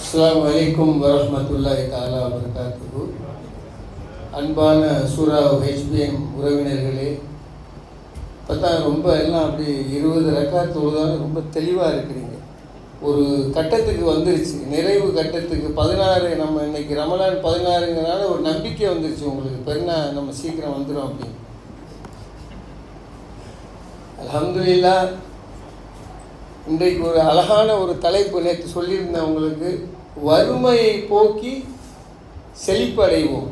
அஸ்ஸலாமு அலைக்கும் வரஹ்மத்துல்லாஹி தஆலா வபரகாத்துஹு. அன்பான சூரா ஹெச்பிஎம் உறவினர்களே, பார்த்தா ரொம்ப எல்லாம் அப்படி 20 ரக்காத் தொழுதாலும் ரொம்ப தெளிவாக இருக்கிறீங்க. ஒரு கட்டத்துக்கு வந்துருச்சு, நிறைவு கட்டத்துக்கு 16. நம்ம இன்னைக்கு ரமலான் 16ங்கிறனால ஒரு நம்பிக்கை வந்துருச்சு உங்களுக்கு, பெருனா நம்ம சீக்கிரம் வந்துடும் அப்படின்னு. அல்ஹம்துலில்லாஹ். இன்றைக்கு ஒரு அழகான ஒரு தலைப்பு நேற்று சொல்லியிருந்தேன் உங்களுக்கு, வறுமையை போக்கி செழிப்படைவோம்.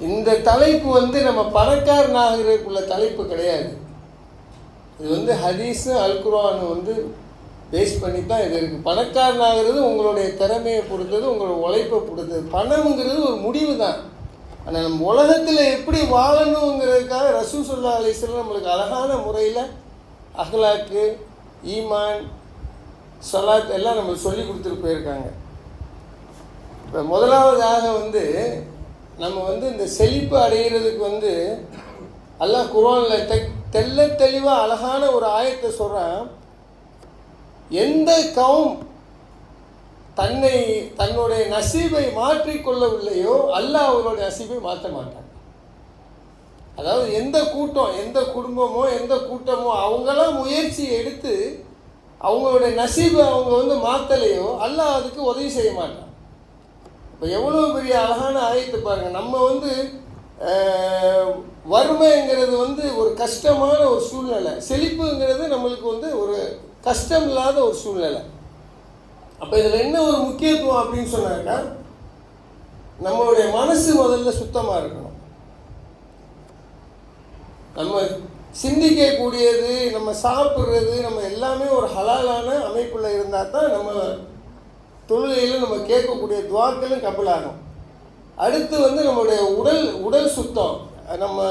இந்த தலைப்பு நம்ம பணக்காரனாகிறதுக்குள்ள தலைப்பு கிடையாது. இது ஹதீஸும் அல்குர்ஆனும் பேஸ் பண்ணி தான் இது இருக்குது. பணக்காரனாகிறது உங்களுடைய திறமையை பொறுத்தது, உங்களோட உழைப்பை பொறுத்தது. பணம்ங்கிறது ஒரு முடிவு தான். ஆனால் நம்ம உலகத்தில் எப்படி வாழணுங்கிறதுக்காக ரசூல் ஸல்லல்லாஹு அலைஹி வஸல்லம் நம்மளுக்கு அழகான முறையில் அஹ்லாக்கு, ஈமான், ஸலாத் எல்லாம் நம்மளுக்கு சொல்லி கொடுத்துட்டு போயிருக்காங்க. இப்போ முதலாவதாக நம்ம இந்த செழிப்பு அடைகிறதுக்கு அல்லாஹ் குர்ஆனில் தெள்ள தெளிவாக அழகான ஒரு ஆயத்தை சொல்கிறான். எந்த கௌம் தன்னுடைய நசீபை மாற்றிக்கொள்ளவில்லையோ அல்லாஹ் அவர்களுடைய நசீபை மாற்ற மாட்டான். அதாவது எந்த கூட்டம், எந்த குடும்பமோ, எந்த கூட்டமோ அவங்களாம் முயற்சி எடுத்து அவங்களுடைய நசீபை அவங்க மாற்றலையோ அல்லாஹ் அதுக்கு உதவி செய்ய மாட்டான். இப்போ எவ்வளோ பெரிய அழகான ஆயத்தை பாருங்கள். நம்ம வறுமைங்கிறது ஒரு கஷ்டமான ஒரு சூழ்நிலை, செழிப்புங்கிறது நம்மளுக்கு ஒரு கஷ்டம் இல்லாத ஒரு சூழ்நிலை. அப்போ இதில் என்ன ஒரு முக்கியத்துவம் அப்படின்னு சொன்னாக்கா, நம்மளுடைய மனசு முதல்ல சுத்தமாக இருக்கணும். நம்ம சிந்திக்கக்கூடியது, நம்ம சாப்பிட்றது, நம்ம எல்லாமே ஒரு ஹலாலான அமைப்பில் இருந்தால் தான் நம்ம தொழுகையில் நம்ம கேட்கக்கூடிய துவாக்களும் கபூலாகும். அடுத்து நம்மளுடைய உடல் சுத்தம், நம்ம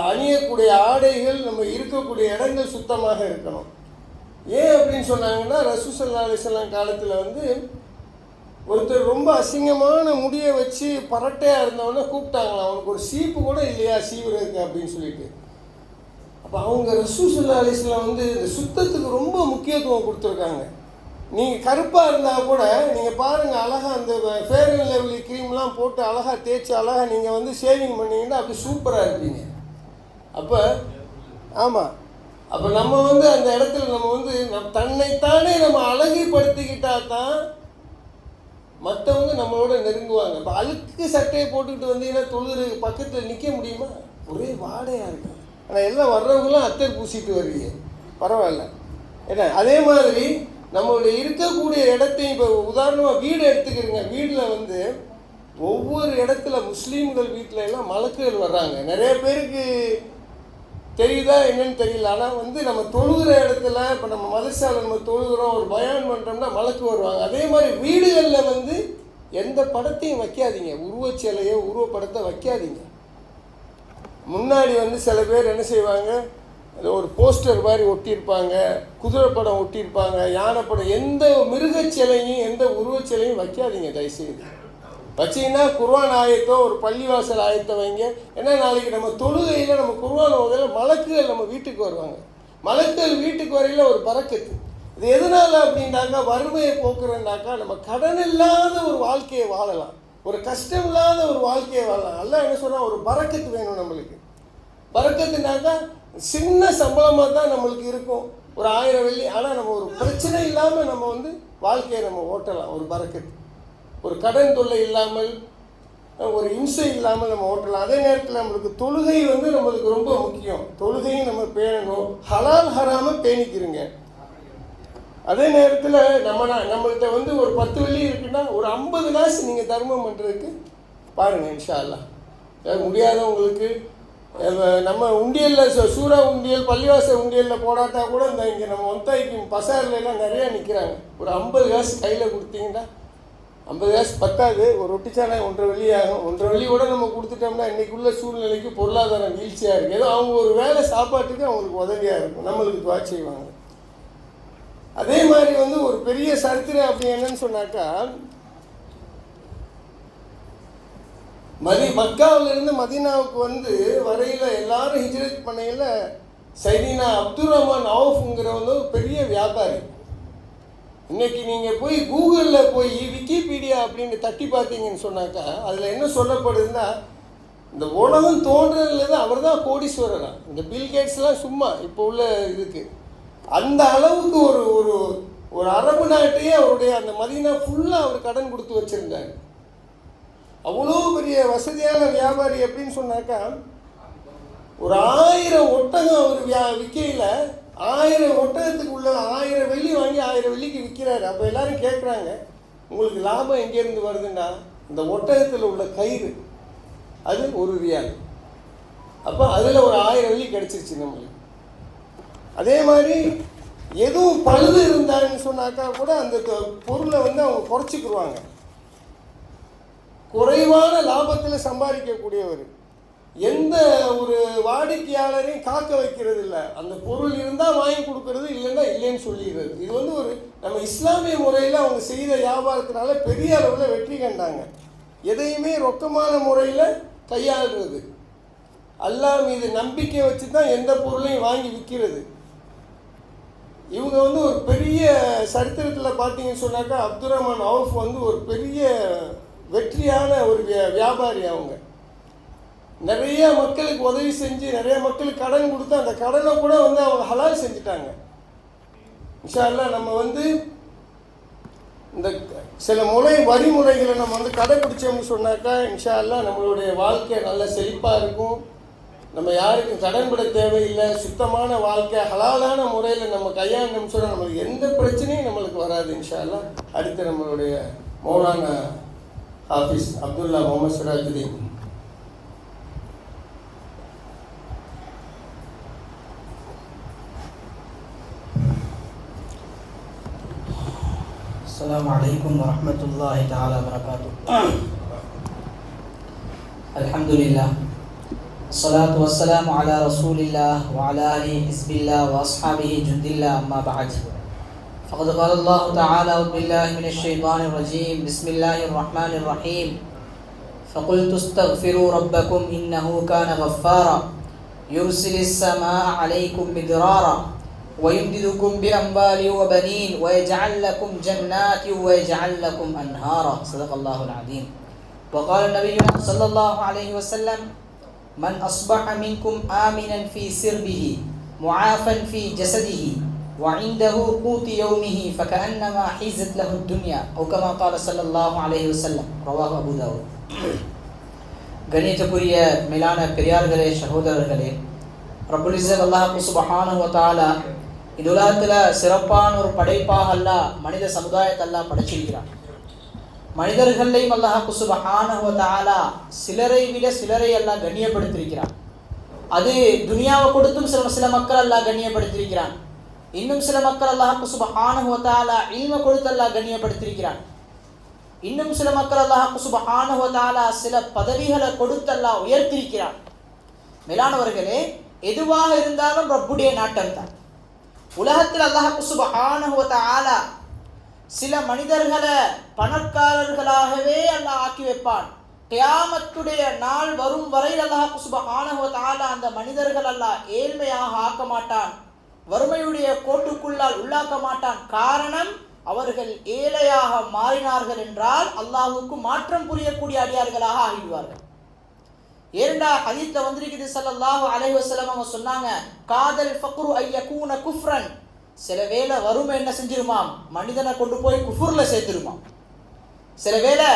அணியக்கூடிய ஆடைகள், நம்ம இருக்கக்கூடிய இடங்கள் சுத்தமாக இருக்கணும். ஏன் அப்படின்னு சொன்னாங்கன்னா, ரசூல் ஸல்லல்லாஹு அலைஹி வஸல்லம் காலத்தில் ஒருத்தர் ரொம்ப அசிங்கமான முடியை வச்சு பரட்டையாக இருந்தவொடனே கூப்பிட்டாங்களாம், அவனுக்கு ஒரு சீப்பு கூட இல்லையா சீவுறதுக்கு அப்படின்னு சொல்லிட்டு. அப்போ அவங்க ரசூல் ஸல்லல்லாஹு அலைஹி வஸல்லம் இந்த சுத்தத்துக்கு ரொம்ப முக்கியத்துவம் கொடுத்துருக்காங்க. நீங்கள் கருப்பாக இருந்தால் கூட நீங்கள் பாருங்கள், அழகாக அந்த ஃபேர் அண்ட் லவ்லி க்ரீம்லாம் போட்டு அழகாக தேய்ச்சி அழகாக நீங்கள் ஷேவிங் பண்ணிங்கன்னா அப்படி சூப்பராக இருப்பீங்க. அப்போ ஆமாம், அப்போ நம்ம அந்த இடத்துல நம்ம தன்னைத்தானே நம்ம அழகுபடுத்திக்கிட்டால் தான் மற்றவங்க நம்மளோட நெருங்குவாங்க. இப்போ அழுக்கு சட்டையை போட்டுக்கிட்டு வந்தீங்கன்னா தொழுது பக்கத்தில் நிற்க முடியுமா? ஒரே வாடையாக இருக்கு. ஆனால் எல்லாம் வர்றவங்களும் அத்தர் பூசிட்டு வருவீங்க, பரவாயில்ல. ஏன்னா அதே மாதிரி நம்மளுடைய இருக்கக்கூடிய இடத்தையும், இப்போ உதாரணமாக வீடு எடுத்துக்கிறீங்க. வீட்டில் ஒவ்வொரு இடத்துல முஸ்லீம்கள் வீட்டில் எல்லாம் மலக்குகள் வர்றாங்க. நிறைய பேருக்கு தெரியுதா என்னன்னு தெரியல. ஆனால் நம்ம தொழுகிற இடத்துல, இப்போ நம்ம மதரசாவில் நம்ம தொழுகிறோம், ஒரு பயான் பண்ணுறோம்னா மலக்கு வருவாங்க. அதே மாதிரி வீடுகளில் எந்த படத்தையும் வைக்காதீங்க, உருவச்சிலையோ உருவப்படத்தை வைக்காதீங்க. முன்னாடி சில பேர் என்ன செய்வாங்க, ஒரு போஸ்டர் மாதிரி ஒட்டியிருப்பாங்க, குதிரை படம் ஒட்டியிருப்பாங்க, யானை படம், எந்த மிருகச்சிலையும் எந்த உருவச்சிலையும் வைக்காதீங்க தயவுசெய்து. வச்சிங்கன்னா குர்ஆன் ஆயத்தோ ஒரு பள்ளிவாசல் ஆயத்தை வைங்க. ஏன்னா நாளைக்கு நம்ம தொழுகையில் நம்ம குர்ஆன் வகையில் மலக்குகள் நம்ம வீட்டுக்கு வருவாங்க. மலக்குகள் வீட்டுக்கு வரையில் ஒரு பரக்கத்து. இது எதனால் அப்படின்னாக்கா, வறுமையை போக்குறேன்னாக்கா நம்ம கடன் இல்லாத ஒரு வாழ்க்கையை வாழலாம், ஒரு கஷ்டம் இல்லாத ஒரு வாழ்க்கையை வாழலாம். அல்லாஹ் என்ன சொன்னால், ஒரு பரக்கத்து வேணும் நம்மளுக்கு. பரக்கத்துனாக்கா சின்ன சம்பளமாக தான் நம்மளுக்கு இருக்கும், ஒரு 1000 வெள்ளி. ஆனால் நம்ம ஒரு பிரச்சனை இல்லாமல் நம்ம வாழ்க்கையை நம்ம ஓட்டலாம். ஒரு பரக்கத்து, ஒரு கடன் தொல்லை இல்லாமல், ஒரு இம்சை இல்லாமல் நம்ம ஓட்டலாம். அதே நேரத்தில் நம்மளுக்கு தொழுகை நம்மளுக்கு ரொம்ப முக்கியம். தொழுகையும் நம்ம பேணணும், ஹலால் ஹராம பேணிக்கிறோங்க. அதே நேரத்தில் நம்மள்கிட்ட ஒரு 10 வெள்ளி இருக்குன்னா ஒரு 50 காசு நீங்கள் தர்மம் பண்ணுறதுக்கு பாருங்கள், இன்ஷா அல்லாஹ். முடியாதவங்களுக்கு நம்ம உண்டியலில், சூறா உண்டியல், பள்ளிவாசல் உண்டியலில் போடாட்டா கூட இங்கே நம்ம ஒத்தாய்க்கு பசாரிலாம் நிறையா நிற்கிறாங்க. ஒரு 50 காசு கையில் கொடுத்தீங்கன்னா, 50 காசு பத்தாது, ஒரு ரொட்டிச்சானா 1.5 வெள்ளி ஆகும். 1.5 வெள்ளி கூட நம்ம கொடுத்துட்டோம்னா இன்றைக்குள்ள சூழ்நிலைக்கு பொருளாதாரம் வீழ்ச்சியாக இருக்குது. ஏதோ அவங்க ஒரு வேலை சாப்பாட்டுக்கு அவங்களுக்கு உதவியாக இருக்கும், நம்மளுக்கு துவா செய்வாங்க. அதே மாதிரி ஒரு பெரிய சரித்திரம் அப்படி என்னன்னு சொன்னாக்கா, மக்காவிலிருந்து மதீனாவுக்கு வரையில் எல்லாரும் ஹிஜ்ரத் பண்ணையில் சைதீனா அப்துர் ரஹ்மான் அவுஃப்ங்கிறவங்க ஒரு பெரிய வியாபாரி. இன்னைக்கு நீங்கள் போய் கூகுளில் போய் விக்கிபீடியா அப்படின்னு தட்டி பார்த்தீங்கன்னு சொன்னாக்கா அதில் என்ன சொல்லப்படுதுன்னா, இந்த உலகம் தோன்றதுலேருந்து அவர் தான் கோடீஸ்வரரா. இந்த பில்கேட்ஸ்லாம் சும்மா இப்போ உள்ள இதுக்கு அந்த அளவுக்கு ஒரு ஒரு ஒரு அரபு நாட்டையே அவருடைய அந்த மதீனா ஃபுல்லாக அவர் கடன் கொடுத்து வச்சுருந்தார். அவ்வளோ பெரிய வசதியான வியாபாரி. எப்படின்னு சொன்னாக்கா, ஒரு 1000 ஒட்டகம் அவர் விற்கையில் 1000 ஒட்டகத்துக்கு உள்ள 1000 வெள்ளி வாங்கி 1000 வெள்ளிக்கு விற்கிறாரு. அப்போ எல்லாரும் கேட்குறாங்க, உங்களுக்கு லாபம் எங்கேருந்து வருதுன்னா, இந்த ஒட்டகத்தில் உள்ள கயிறு அது ₹1. அப்போ அதில் ஒரு 1000 வெள்ளி கிடச்சிருச்சு நம்மளுக்கு. அதே மாதிரி எதுவும் பழுது இருந்தாங்கன்னு சொன்னாக்கா கூட அந்த பொருளை அவங்க குறைச்சிக்கிடுவாங்க. குறைவான லாபத்தில் சம்பாதிக்கக்கூடியவர். எந்த ஒரு வாடிக்கையாளரையும் காக்க வைக்கிறது இல்லை. அந்த பொருள் இருந்தால் வாங்கி கொடுக்கறது, இல்லைன்னா இல்லைன்னு சொல்லிடுறது. இது ஒரு நம்ம இஸ்லாமிய முறையில் அவங்க செய்த வியாபாரத்தினால பெரிய அளவில் வெற்றி கண்டாங்க. எதையுமே ரொக்கமான முறையில் கையாளுறது, அல்லாஹ் மீது நம்பிக்கை வச்சு தான் எந்த பொருளையும் வாங்கி விற்கிறது. இவங்க ஒரு பெரிய சரித்திரத்தில் பார்த்தீங்கன்னு சொன்னாக்கா, அப்துல் ரஹ்மான் அவுஃப் ஒரு பெரிய வெற்றியான ஒரு வியாபாரி. அவங்க நிறைய மக்களுக்கு உதவி செஞ்சு நிறைய மக்களுக்கு கடன் கொடுத்து அந்த கடனை கூட அவங்க ஹலால் செஞ்சுட்டாங்க. இன்ஷா அல்லாஹ் நம்ம இந்த சில வழிமுறைகளை நம்ம கடைப்பிடிச்சோம்னு சொன்னாக்கா இன்ஷா அல்லாஹ் நம்மளுடைய வாழ்க்கை நல்ல செழிப்பாக இருக்கும். நம்ம யாருக்கும் கடன்பட தேவையில்லை. சுத்தமான வாழ்க்கை ஹலாலான முறையில் நம்ம கையாண்டோம்னு சொன்னால் நம்மளுக்கு எந்த பிரச்சனையும் நம்மளுக்கு வராது இன்ஷா அல்லாஹ். அடுத்து நம்மளுடைய மௌலானா ஹாஃபிஸ் அப்துல்லா முகமது சிராஜுதீன். السلام عليكم ورحمة الله تعالى وبركاته. الحمد لله الصلاة والسلام على رسول الله وعلى آله حزب الله وأصحابه جند الله. أما بعد فقد قال الله تعالى أعوذ بالله من الشيطان الرجيم بسم الله الرحمن الرحيم فقلت استغفروا ربكم إنه كان غفارا يرسل السماء عليكم مدرارا ويمددكم بأموال وبنين ويجعل لكم جنات ويجعل لكم أنهارا. صدق الله العظيم. وقال النبي صلى الله عليه وسلم من أصبح منكم آمنا في سربه معافا في جسده وعنده قوت يومه فكأنما حيزت له الدنيا أو كما قال صلى الله عليه وسلم. رواه أبو داود. கணியத்துக்குரிய மேலான பெரியார்களே, சகோதரர்களே, ரப்புல் இஸ்ஸத் அல்லாஹ் சுப்ஹானஹு வ தஆலா இந்த உலகத்தில் சிறப்பான ஒரு படைப்பாக அல்லாஹ் மனித சமுதாயத்தை அல்லாஹ் படைச்சிருக்கிறான். மனிதர்களையும் அல்லாஹ் சுப்ஹானஹு வ தஆலா சிலரை விட சிலரை அல்லாஹ் கண்ணியப்படுத்தியிருக்கிறான். அது துனியாவை கொடுத்தும் சில மக்கள் அல்லாஹ் கண்ணியப்படுத்தியிருக்கிறான். இன்னும் சில மக்கள் அல்லாஹ் சுப்ஹானஹு வ தஆலா இல்மை கொடுத்து அல்லாஹ் கண்ணியப்படுத்தியிருக்கிறான். இன்னும் சில மக்கள் அல்லாஹ் சுப்ஹானஹு வ தஆலா சில பதவிகளை கொடுத்து அல்லாஹ் உயர்த்தியிருக்கிறான். மேலானவர்களே, எதுவாக இருந்தாலும் ரப்புடைய நாட்டம் தான். உலகத்தில் அல்லாஹ் சுப்ஹானஹு வ தஆலா சில மனிதர்களை பணக்காரர்களாகவே அல்லாஹ் ஆக்கி வைப்பான். கியாமத்துடைய நாள் வரும் வரையில் அல்லாஹ் சுப்ஹானஹு வ தஆலா அந்த மனிதர்கள் அல்லாஹ் ஏழ்மையாக ஆக்க மாட்டான், வறுமையுடைய கோட்டுக்குள்ளால் உள்ளாக்க மாட்டான். காரணம், அவர்கள் ஏழையாக மாறினார்கள் என்றால் அல்லாஹ்வுக்கு மாற்றம் புரியக்கூடிய அடியார்களாக ஆகிடுவார்கள். ஏண்டா ஹதீஸ்ல வந்திருக்குது, ஸல்லல்லாஹு அலைஹி வஸல்லம் அவங்க சொன்னாங்க, காதல் ஃபக்ரு ஐயகூன குஃப்ரன். சில வேளை வறுமை என்ன செஞ்சிருமாம், மனிதனை கொண்டு போய் குஃபுர்ல சேர்த்திருமாம். சில வேளை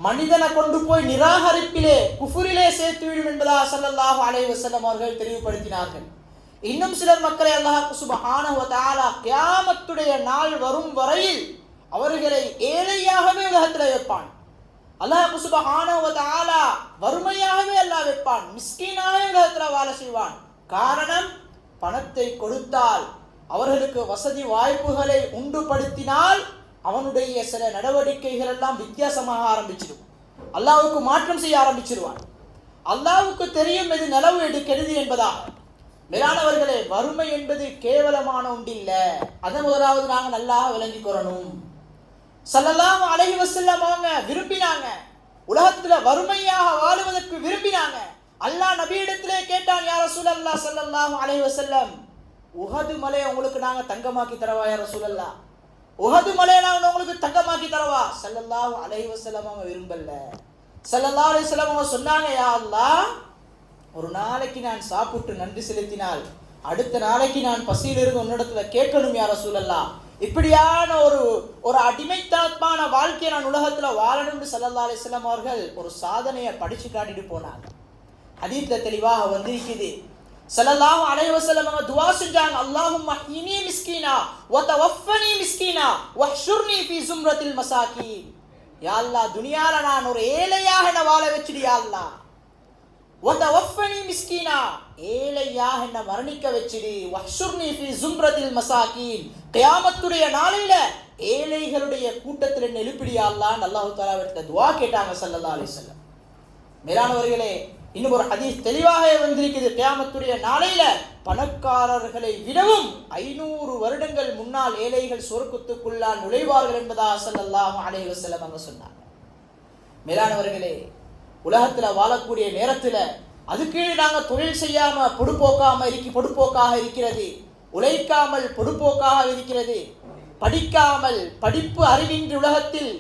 மனிதனை கொண்டு போய் நிராகரிப்பிலே குஃபுரிலே சேர்த்து விடும் என்பதா ஸல்லல்லாஹு அலைஹி வஸல்லம் அவர்கள் தெளிவுபடுத்தினார்கள். இன்னும் சிலர் மக்களை அல்லாஹ் சுப்ஹானஹு வ தஆலா கியாமத்துடைய நாள் வரும் வரையில் அவர்களை ஏழையாகவே உலகத்தில் வைப்பான். அல்லாஹ் சுப்ஹானஹு வ தஆலா வறுமையாகவே அல்லாஹ் வைப்பான், மிஸ்கீனாகவே உலகத்தில் வாழ செய்வான். காரணம், பணத்தை கொடுத்தால் அவர்களுக்கு வசதி வாய்ப்புகளை உண்டுபடுத்தினால் அவனுடைய சில நடவடிக்கைகள் எல்லாம் வித்தியாசமாக ஆரம்பிச்சிடும். அல்லாஹ்வுக்கு மாற்றம் செய்ய ஆரம்பிச்சிருவான். அல்லாஹ்வுக்கு தெரியும் எது நலவு எது கெடுதி என்பதாக. மேலானவர்களே, வறுமை என்பது கேவலமான ஒன்று இல்லை. அதை முதலாவது நாங்கள் நல்லா விளங்கிக் கொள்ளணும். ஸல்லல்லாஹு அலைஹி வஸல்லம் அவங்க விரும்பினாங்க, உலகத்துல வறுமையாக வாழுவதற்கு விரும்பினாங்க. அல்லாஹ் நபியிடத்திலே கேட்டான், யா ரசூலல்லாஹ் ஸல்லல்லாஹு அலைஹி வஸல்லம், உஹது மலை உங்களுக்கு நாங்க தங்கமாக்கி தரவா யா ரசூலல்லாஹ்? உஹது மலையை நான் உங்களுக்கு தங்கமாக்கி தரவா? ஸல்லல்லாஹு அலைஹி வஸல்லம் அவங்க விரும்பல. ஸல்லல்லாஹு அலைஹி வஸல்லம் அவங்க சொன்னாங்க, யா அல்லாஹ், ஒரு நாளைக்கு நான் சாப்பிட்டு நன்றி செலுத்தினால் அடுத்த நாளைக்கு நான் பசியிலிருந்து உன்னிடத்துல கேட்கணும் யா ரசூலல்லாஹ். இப்படியான ஒரு அடிமைத்தனமான வாழ்க்கையை நான் உலகத்துல வாழணும்னு ஸல்லல்லாஹு அலைஹி வஸல்லம் அவர்கள் ஒரு சாதனையை படிச்சு காட்டிட்டு போனாங்க. ஹதீஸ்ல தெளிவாக வந்திருக்குது. ஸல்லல்லாஹு அலைஹி வஸல்லம் அவங்க துஆ செஞ்சாங்க, அல்லாஹும்ம ஹ்யினி மிஸ்கீனா வ தவஃபனி மிஸ்கீனா வஹ்ஷுர்னி ஃபீ ஸும்ரத்தில் மசாகீன். யா அல்லாஹ், துனியால நான் ஒரு ஏழையாக என்ன வாழ வச்சிடு யா அல்லாஹ். வ தவஃபனி மிஸ்கீனா, ஏழையாக என்ன மரணிக்க வச்சிடு. வஹ்ஷுர்னி ஃபீ ஸும்ரத்தில் மசாகீன், கியாமத்துடைய நாளையில ஏழைகளுடைய கூட்டத்தில் என்ன எழுப்பிடு யா அல்லாஹ் அல்லாஹ் தஆலா விட்ட துஆ கேட்டாங்க ஸல்லல்லாஹு அலைஹி வஸல்லம். மேலானவர்களே, இன்னும் ஒரு ஹதீஸ் தெளிவாக வந்திருக்கிறது. கியாமத்துடைய நாளையில பணக்காரர்களை விடவும் 500 வருடங்கள் முன்னால் ஏழைகள் சொர்க்கத்துக்குள்ளால் நுழைவார்கள் என்பதாக ஸல்லல்லாஹு அலைஹி வஸல்லம் அவங்க சொன்னாங்க. மேலானவர்களே, உலகத்துல வாழக்கூடிய நேரத்துல அதுக்கு நாங்கள் தொழில் செய்யாம பொடுப்போக்காக இருக்கிறது, உழைக்காமல் பொடுப்போக்காக இருக்கிறது, படிக்காமல் படிப்பு அறிவின்றி உலகத்தில்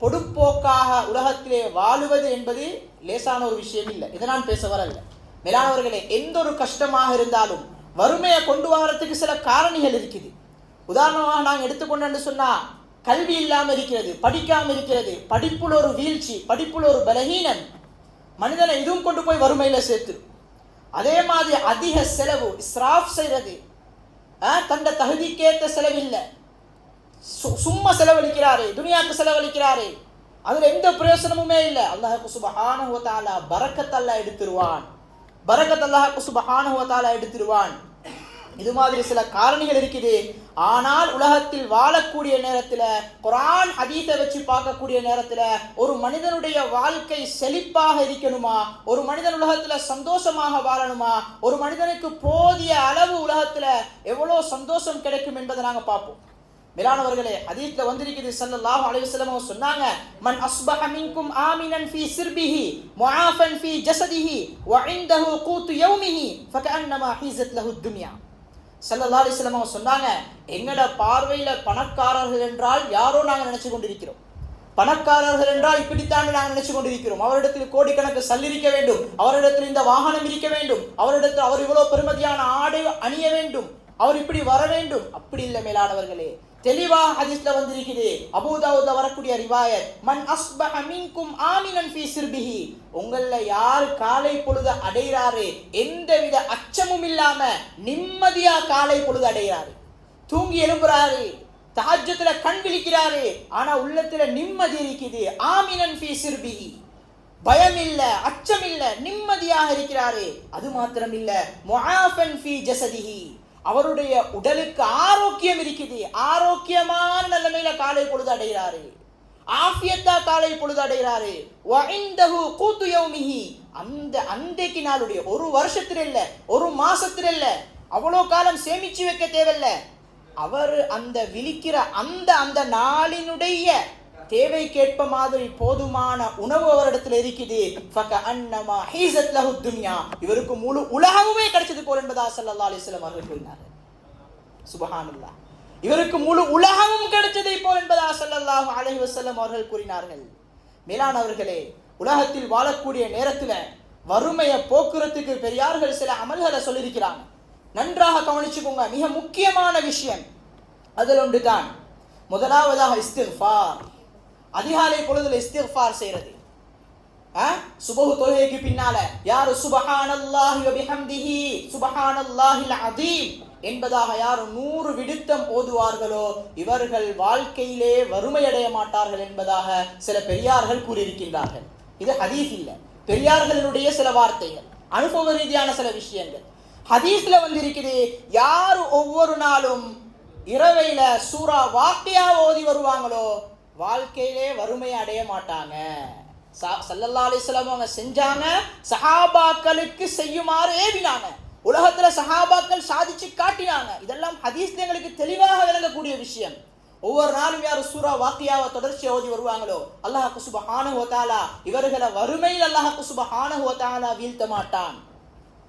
பொடுப்போக்காக உலகத்திலே வாழுவது என்பது லேசான ஒரு விஷயம் இல்லை. இதை நான் பேச வரல. மேலானவர்களே, எந்த ஒரு கஷ்டமாக இருந்தாலும் வறுமையை கொண்டு வரத்துக்கு சில காரணிகள் இருக்குது. உதாரணமாக நாங்கள் எடுத்துக்கொண்டு சொன்னா, கல்வி இல்லாமல் இருக்கிறது, படிக்காமல் இருக்கிறது, படிப்புல ஒரு வீழ்ச்சி, படிப்புல ஒரு பலகீனம் மனிதனை இதுவும் கொண்டு போய் வறுமையில சேர்த்து. அதே மாதிரி அதிக செலவு, இஸ்ராஃப் செய்யறது, தந்த தகுதிக்கேற்ற செலவில்லை, சும்மா செலவழிக்கிறாரு, துனியாவுக்கு செலவழிக்கிறாரு, அதுல எந்த பிரயோசனமுமே இல்லை. அல்லாஹ் சுப்ஹானஹு வ தஆலா பரக்கத் அல்லாஹ் எடுத்துருவான். இது மாதிரி சில காரணிகள் இருக்குது. ஆனால் உலகத்தில் வாழக்கூடிய நேரத்தில், குர்ஆன் ஹதீஸை வச்சு பார்க்கக்கூடிய நேரத்தில், ஒரு மனிதனுடைய வாழ்க்கை செழிப்பாக இருக்கணுமா, ஒரு மனிதன் உலகத்துல சந்தோஷமாக வாழணுமா, ஒரு மனிதனுக்கு போதிய அளவு உலகத்துல எவ்வளவு சந்தோஷம் கிடைக்கும் என்பதை நாங்க பார்ப்போம். மேலானவர்களே, ஹதீஸ்ல வந்திருக்குது. ஸல்லல்லாஹு அலைஹி வஸல்லம் சொன்னாங்க, மன் அஸ்பஹ மின்கும் ஆமினன் ஃபீ சிர்பிஹி முஆஃபன் ஃபீ ஜஸதிஹி வ இன்தஹு கூத்து யௌமிஹி ஃபகஅன்னமா ஹீஸத் லஹு துன்யா. ஸல்லல்லாஹு அலைஹி வஸல்லம் சொன்னாங்க, எங்கட பார்வையில பணக்காரர்கள் என்றால் யாரோ நாங்கள் நினைச்சு கொண்டிருக்கிறோம். பணக்காரர்கள் என்றால் இப்படித்தான் நாங்கள் நினைச்சு கொண்டிருக்கிறோம். அவரிடத்தில் கோடிக்கணக்கு சல்லி இருக்க வேண்டும், அவரிடத்தில் இந்த வாகனம் இருக்க வேண்டும், அவரிடத்தில் அவர் இவ்வளவு பெருமதியான ஆடை அணிய வேண்டும், அவர் இப்படி வர வேண்டும். அப்படி இல்லை மேலானவர்களே. தெளிவாக ஹதீஸ்ல வந்திருக்குது. அபூ தாவூத்ல வரக்கூடிய ரிவாயத், மன் அஸ்பஹ மின்கும் ஆமினன் ஃபீ சிர்பிஹி, உங்கள யார் காலை பொழுது அடைகிறாரு, எந்தவித அச்சமும் இல்லாம நிம்மதியா காலை பொழுது அடைகிறாரு, தூங்கி எழும்புறாரு, தஹஜ்ஜுதுல கண் விழிக்கிறாரு, ஆனா உள்ளத்துல நிம்மதி இருக்குது. ஆமினன் ஃபீ சிர்பிஹி, பயம் இல்ல, அச்சம் இல்ல, நிம்மதியாக இருக்கிறாரு. அது மாத்திரம் இல்ல, முஆஃபன் ஃபீ ஜஸதிஹி, அவருடைய உடலுக்கு ஆரோக்கியம் இருக்குது, ஆரோக்கியமான நிலைமையில காலை பொழுது அடைகிறாரு, ஆஃபியத்தா காலை பொழுது அடைகிறாரு. வ இன்தஹு கூத்து யௌமிஹி, அன்றைக்கு நாளுடைய, ஒரு வருஷத்துல இல்ல, ஒரு மாசத்துல இல்ல, அவ்வளோ காலம் சேமிச்சு வைக்க தேவையில்ல, அவர் அந்த விழிக்கிற அந்த நாளினுடைய தேவைக்கேற்ப மாதிரி போதுமான உணவு அவரிடத்தில் இருக்குது. ஃபகஅன்னமா ஹீஸத் லஹு துன்யா, இவருக்கு முழு உலகமுமே கிடைச்சது போல் என்பதா ஸல்லல்லாஹு அலைஹி வஸல்லம் அவர்கள் கூறினார்கள். சுப்ஹானல்லாஹ், இவருக்கு முழு உலகமும் கிடைச்சதை போல் என்பதா ஸல்லல்லாஹு அலைஹி வஸல்லம் அவர்கள் கூறினார்கள். மேலானவர்களே, உலகத்தில் வாழக்கூடிய நேரத்தில் வறுமையை போக்குறதுக்கு பெரியார்கள் சில அமல்களை சொல்லியிருக்கிறாங்க. நன்றாக கவனிச்சுக்கோங்க. மிக முக்கியமான விஷயம் அதில் ஒன்று தான். முதலாவதாக இஸ்திக்ஃபார், அதிகாலை பொழுதுல இஸ்திக்ஃபார் செய்யறது. சுபஹ் தொழுகைக்கு பின்னால யார் சுப்ஹானல்லாஹி வ பிஹம்திஹி சுப்ஹானல்லாஹில் அஸீம் என்பதாக யார் 100 விடுத்தம் ஓதுவார்களோ இவர்கள் வாழ்க்கையிலே வறுமையடைய மாட்டார்கள் என்பதாக சில பெரியார்கள் கூறியிருக்கின்றார்கள். இது ஹதீஸ் இல்ல, பெரியார்களுடைய சில வார்த்தைகள், அனுபவ ரீதியான சில விஷயங்கள். ஹதீஸ்ல வந்திருக்குது, யார் ஒவ்வொரு நாளும் இரவையில சூரா வாக்கியா ஓதி வருவாங்களோ வாழ்க்கையிலே வறுமையை அடைய மாட்டாங்க. ஸல்லல்லாஹு அலைஹி வஸல்லம் அவங்க செஞ்சாங்க, சஹாபாக்களுக்கு செய்யுமாறு ஏவினாங்க, உலகத்துல சஹாபாக்கள் சாதிச்சு காட்டினாங்க. இதெல்லாம் ஹதீஸ்ல எங்களுக்கு தெளிவாக விளங்கக்கூடிய விஷயம். ஒவ்வொரு நாளும் யார் சூரா வாக்கியாவை தொடர்ச்சி ஓதி வருவாங்களோ அல்லாஹ் சுப்ஹானஹு வ தஆலா இவர்களை வறுமையில் அல்லாஹ் சுப்ஹானஹு வ தஆலா வீழ்த்த மாட்டான்.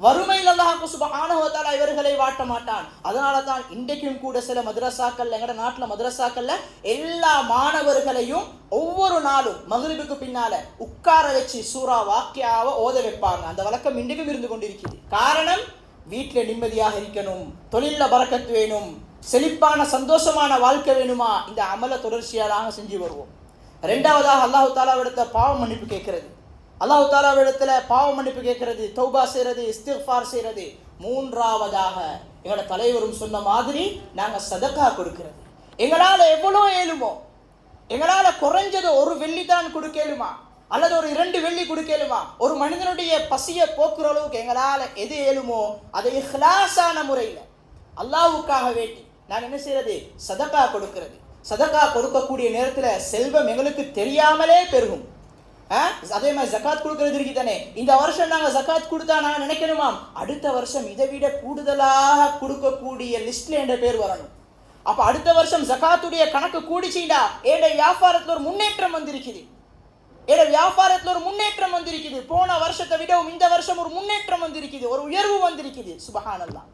வறுமையில் அல்லாஹ் சுப்ஹானஹு வ தஆலா இவர்களை வாட்ட மாட்டான். அதனால தான் இன்றைக்கும் கூட சில மதரசாக்கள், எங்கட நாட்டில் மதரசாக்கள்ல எல்லா மாணவர்களையும் ஒவ்வொரு நாளும் மக்ரிபுக்கு பின்னால உட்கார வச்சு சூரா வாக்கியாவை ஓத வைப்பாங்க. அந்த வழக்கம் இன்றைக்கும் இருந்து கொண்டிருக்கிறது. காரணம், வீட்டில் நிம்மதியாக இருக்கணும், தொழில பரக்கத்து வேணும், செழிப்பான சந்தோஷமான வாழ்க்கை வேணுமா, இந்த அமல தொடர்ச்சியாக செஞ்சு வருவோம். ரெண்டாவதாக அல்லாஹ் தாலாவிடத்தை பாவ மன்னிப்பு கேட்கிறது. அல்லாஹ் தாலாவிடத்துல பாவ மன்னிப்பு கேட்கிறது, தௌபா செய்யறது, இஸ்திக்ஃபார் செய்யறது. மூன்றாவதாக எங்களோட தலைவரும் சொன்ன மாதிரி நாங்க சதகா கொடுக்கிறது. எங்களால எவ்வளோ ஏழுமோ, எங்களால குறைஞ்சது ஒரு வெள்ளி தான் கொடுக்கலுமா, அல்லது ஒரு 2 வெள்ளி கொடுக்கலுமா, ஒரு மனிதனுடைய பசியை போக்குற அளவுக்கு எங்களால எது ஏழுமோ அதை இஹ்லாஸான முறையில் அல்லாஹ்வுக்காக வேண்டி நான் என்ன செய்யறது, சதகா கொடுக்கிறது. சதகா கொடுக்கக்கூடிய நேரத்தில் செல்வம் எங்களுக்கு தெரியாமலே பெருகும். அதே மாதிரி ஜகாத் கொடுக்கறது இருக்கு தானே. இந்த வருஷம் நாங்கள் ஜகாத் கொடுத்தா நாங்கள் நினைக்கணுமாம், அடுத்த வருஷம் இதை விட கூடுதலாக கொடுக்கக்கூடிய லிஸ்ட்ல என்ற பேர் வரணும். அப்ப அடுத்த வருஷம் ஜகாத்துடைய கணக்கு கூடிச்சீண்டா ஏட வியாபாரத்தில் ஒரு முன்னேற்றம் வந்திருக்குது, ஏட வியாபாரத்தில் ஒரு முன்னேற்றம் வந்திருக்குது, போன வருஷத்தை விடவும் இந்த வருஷம் ஒரு முன்னேற்றம் வந்திருக்குது, ஒரு உயர்வு வந்திருக்குது. சுப்ஹானல்லாஹ்.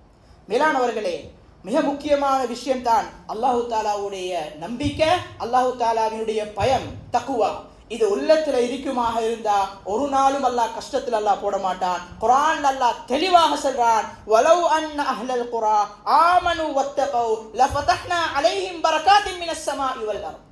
மேலானவர்களே, மிக முக்கியமான விஷயம்தான் அல்லாஹு தாலாவுடைய நம்பிக்கை, அல்லாஹு தாலாவினுடைய பயம், தக்குவா. இது உள்ளத்துல இருக்குமாக இருந்தா ஒரு நாளும் அல்லாஹ் கஷ்டத்தில் அல்லாஹ் போட மாட்டான். குர்ஆன்ல அல்லாஹ் தெளிவாக சொல்றான், வலவ் அன்ன அஹ்லல் குரா ஆமனு வத்தகவ் லஃபதஹ்னா அலைஹிம் பரகாத்தின் மினஸ் ஸமாஇ வல் அர்த்.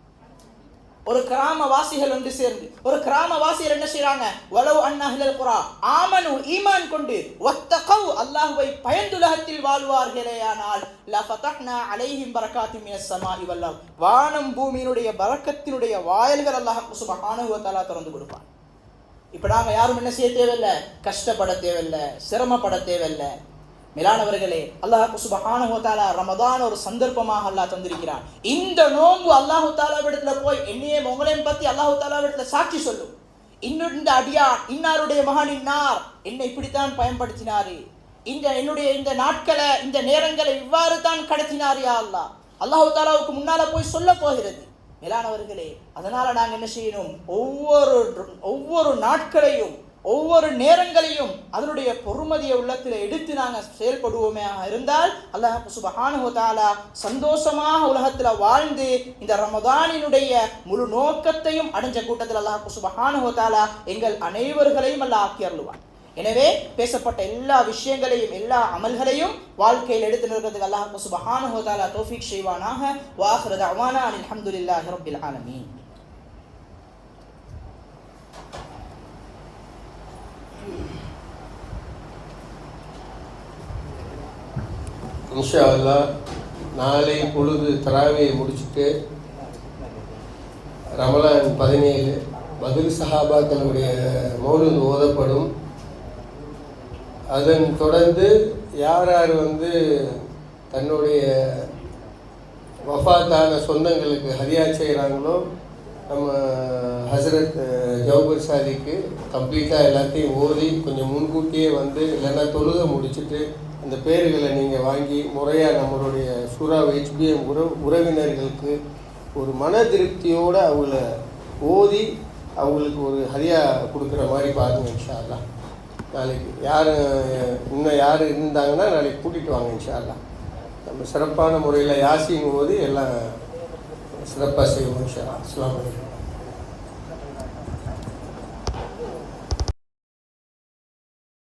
ஒரு கிராமவாசிகள் ஒன்று சேர்ந்து, ஒரு கிராமவாசிகள் என்ன செய்றாங்க, வலவ் அன்ன அஹ்லல் குரா ஆமனு ஈமான் கொண்டு வத்தகவ் அல்லாஹ்வை பயந்துலகத்தில் வாழ்வார்களேயானால் லஃபதஹ்னா அலைஹிம் பரகாத்தின் மினஸ் ஸமாஇ வல் அர்த், வானம் பூமியினுடைய பரக்கத்தினுடைய வாயில்கள் அல்லாஹ் சுப்ஹானஹு வ தஆலா திறந்து கொடுப்பான். இப்ப நாங்க யாரும் என்ன செய்ய தேவையில்லை, கஷ்டப்பட தேவையில்லை, சிரமப்பட தேவையில்லை. மேலானவர்களே, அல்லாஹ் சுப்ஹானஹு வ தஆலா ரமதான் ஒரு சந்தர்ப்பமாக அல்லாஹ் தந்திருக்கிறான். இந்த நோன்பு அல்லாஹ் தஆலாவிடத்துல போய் என்னையே உங்களையும் பத்தி அல்லாஹ் தஆலாவிடத்துல சாட்சி சொல்லும். இந்த அடியான் இன்னாருடைய மகன் இன்னார் என்னை இப்படித்தான் பயன்படுத்தினாரு, என்னுடைய இந்த நாட்களை இந்த நேரங்களை இவ்வாறு தான் கடத்தினார் யா அல்லாஹ், அல்லாஹ் தஆலாவுக்கு முன்னால போய் சொல்ல போகிறது. மேலானவர்களே, அதனால நாங்க என்ன செய்யணும், ஒவ்வொரு நாட்களையும் ஒவ்வொரு நேரங்களையும் அதனுடைய பொறுமதியை உள்ளத்தில் எடுத்து நாங்கள் செயல்படுவோமே இருந்தால் அல்லாஹ் சுப்ஹானஹு வ தஆலா சந்தோஷமாக உலகத்தில் வாழ்ந்து இந்த ரமதானினுடைய முழு நோக்கத்தையும் அடைஞ்ச கூட்டத்தில் அல்லாஹ் சுப்ஹானஹு வ தஆலா எங்கள் அனைவர்களையும் அல்லாஹ் ஆக்கி அருள்வான். எனவே பேசப்பட்ட எல்லா விஷயங்களையும் எல்லா அமல்களையும் வாழ்க்கையில் எடுத்து நிற்கிறதுக்கு அல்லாஹ் சுப்ஹானஹு வ தஆலா தௌஃபீக் செய்வானாக. வ ஆகிரு தஅவானா அல்ஹம்துலில்லாஹி ரப்பில் ஆலமீன். இன்ஷா அல்லாஹ் நாளை பொழுது தராவியை முடிச்சுட்டு ரமலான் 17 பதில் சஹாபாக்களுடைய மௌலித் ஓதப்படும். அதன் தொடர்ந்து யார் யார் தன்னுடைய வஃபாத்தான சொந்தங்களுக்கு ஹதியா செய்கிறாங்களோ நம்ம ஹசரத் ஜவுபர் சாதிக்கு கம்ப்ளீட்டாக எல்லாத்தையும் ஓதி கொஞ்சம் முன்கூட்டியே இல்லைன்னா தொழுகை முடிச்சுட்டு அந்த பேர்களை நீங்கள் வாங்கி முறையாக நம்மளுடைய சூரா HBM உறவினர்களுக்கு ஒரு மன திருப்தியோடு அவங்கள ஓதி அவங்களுக்கு ஒரு ஹதியா கொடுக்குற மாதிரி பாருங்கள் இன்ஷா அல்லாஹ். நாளைக்கு இன்னும் யார் இருந்தாங்கன்னா நாளைக்கு கூட்டிகிட்டு வாங்க இன்ஷா அல்லாஹ். நம்ம சிறப்பான முறையில் யாசின் ஓதி எல்லாம் சிறப்பாக செய்வோம் இன்ஷா அல்லாஹ். அஸ்ஸலாமு அலைக்கும்.